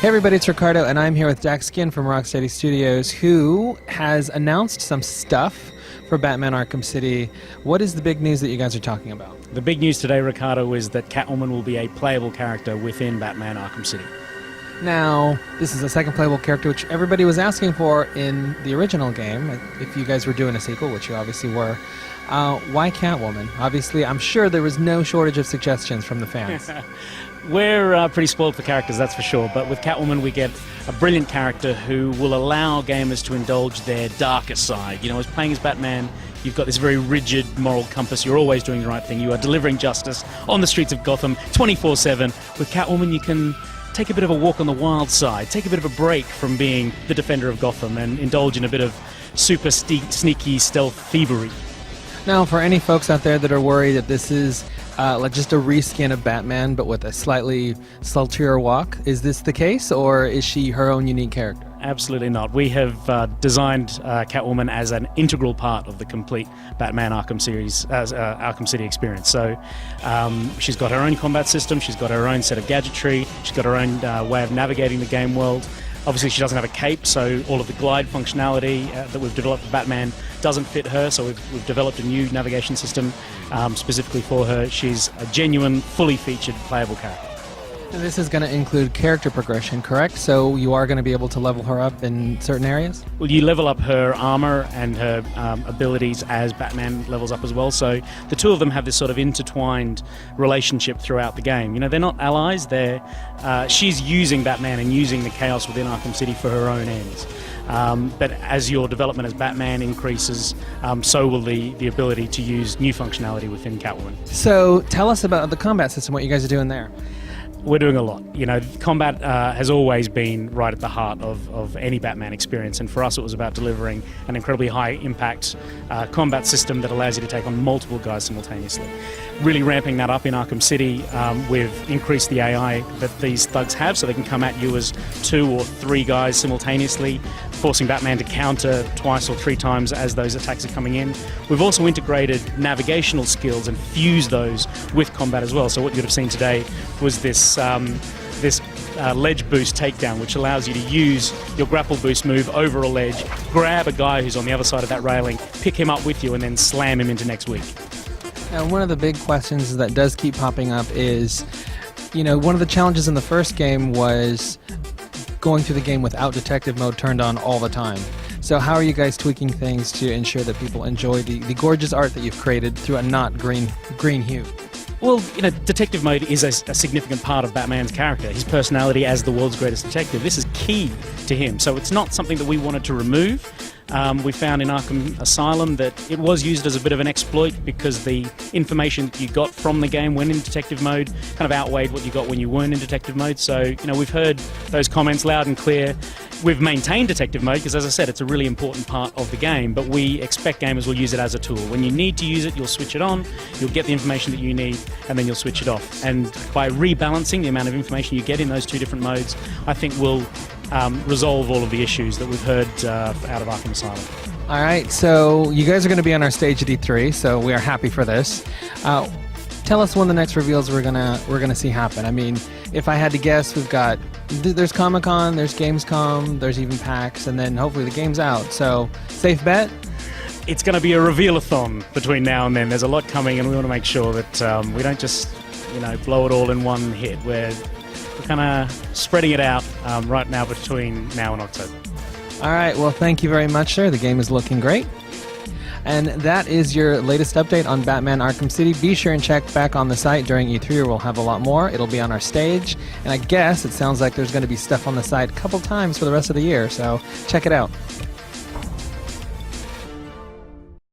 Hey everybody, it's Ricardo, and I'm here with Jack Skin from Rocksteady Studios, who has announced some stuff for Batman Arkham City. What is the big news that you guys are talking about? The big news today, Ricardo, is that Catwoman will be a playable character within Batman Arkham City. Now, this is a second playable character, which everybody was asking for in the original game, if you guys were doing a sequel, which you obviously were. Why Catwoman? Obviously, I'm sure there was no shortage of suggestions from the fans. We're pretty spoiled for characters, that's for sure, but with Catwoman we get a brilliant character who will allow gamers to indulge their darker side. You know, as playing as Batman, you've got this very rigid moral compass, you're always doing the right thing, you are delivering justice on the streets of Gotham 24/7. With Catwoman you can take a bit of a walk on the wild side, take a bit of a break from being the defender of Gotham and indulge in a bit of super sneaky stealth thievery. Now, for any folks out there that are worried that this is like just a reskin of Batman, but with a slightly sultrier walk, is this the case, or is she her own unique character? Absolutely not. We have designed Catwoman as an integral part of the complete Batman Arkham series, Arkham City experience. So she's got her own combat system, she's got her own set of gadgetry, she's got her own way of navigating the game world. Obviously she doesn't have a cape, so all of the glide functionality that we've developed for Batman doesn't fit her, so we've developed a new navigation system specifically for her. She's a genuine, fully featured playable character. And this is going to include character progression, correct? So you are going to be able to level her up in certain areas? Well, you level up her armor and her abilities as Batman levels up as well. So the two of them have this sort of intertwined relationship throughout the game. You know, they're not allies. She's using Batman and using the chaos within Arkham City for her own ends. But as your development as Batman increases, so will the ability to use new functionality within Catwoman. So tell us about the combat system, what you guys are doing there. We're doing a lot. You know, combat has always been right at the heart of any Batman experience, and for us it was about delivering an incredibly high impact combat system that allows you to take on multiple guys simultaneously. Really ramping that up in Arkham City. We've increased the AI that these thugs have, so they can come at you as 2 or 3 guys simultaneously, forcing Batman to counter twice or 3 times as those attacks are coming in. We've also integrated navigational skills and fused those with combat as well. So what you'd have seen today was this ledge boost takedown, which allows you to use your grapple boost move over a ledge, grab a guy who's on the other side of that railing, pick him up with you, and then slam him into next week. Now, one of the big questions that does keep popping up is, you know, one of the challenges in the first game was going through the game without detective mode turned on all the time. So how are you guys tweaking things to ensure that people enjoy the gorgeous art that you've created through a not green hue? Well, you know, detective mode is a significant part of Batman's character, his personality as the world's greatest detective. This is key to him, so it's not something that we wanted to remove. We found in Arkham Asylum that it was used as a bit of an exploit because the information that you got from the game when in detective mode kind of outweighed what you got when you weren't in detective mode. So, you know, we've heard those comments loud and clear. We've maintained detective mode because, as I said, it's a really important part of the game, but we expect gamers will use it as a tool. When you need to use it, you'll switch it on, you'll get the information that you need, and then you'll switch it off. And by rebalancing the amount of information you get in those 2 different modes, I think we'll resolve all of the issues that we've heard out of Arkham Asylum. All right, so you guys are going to be on our stage at E3, so we are happy for this. Tell us when the next reveals we're gonna see happen. I mean, if I had to guess, there's Comic-Con, there's Gamescom, there's even PAX, and then hopefully the game's out. So, safe bet? It's going to be a reveal-a-thon between now and then. There's a lot coming, and we want to make sure that we don't just, you know, blow it all in one hit. We're kind of spreading it out right now between now and October. All right, well, thank you very much, sir. The game is looking great. And that is your latest update on Batman Arkham City. Be sure and check back on the site during E3, or we'll have a lot more. It'll be on our stage. And I guess it sounds like there's going to be stuff on the site a couple times for the rest of the year, so check it out.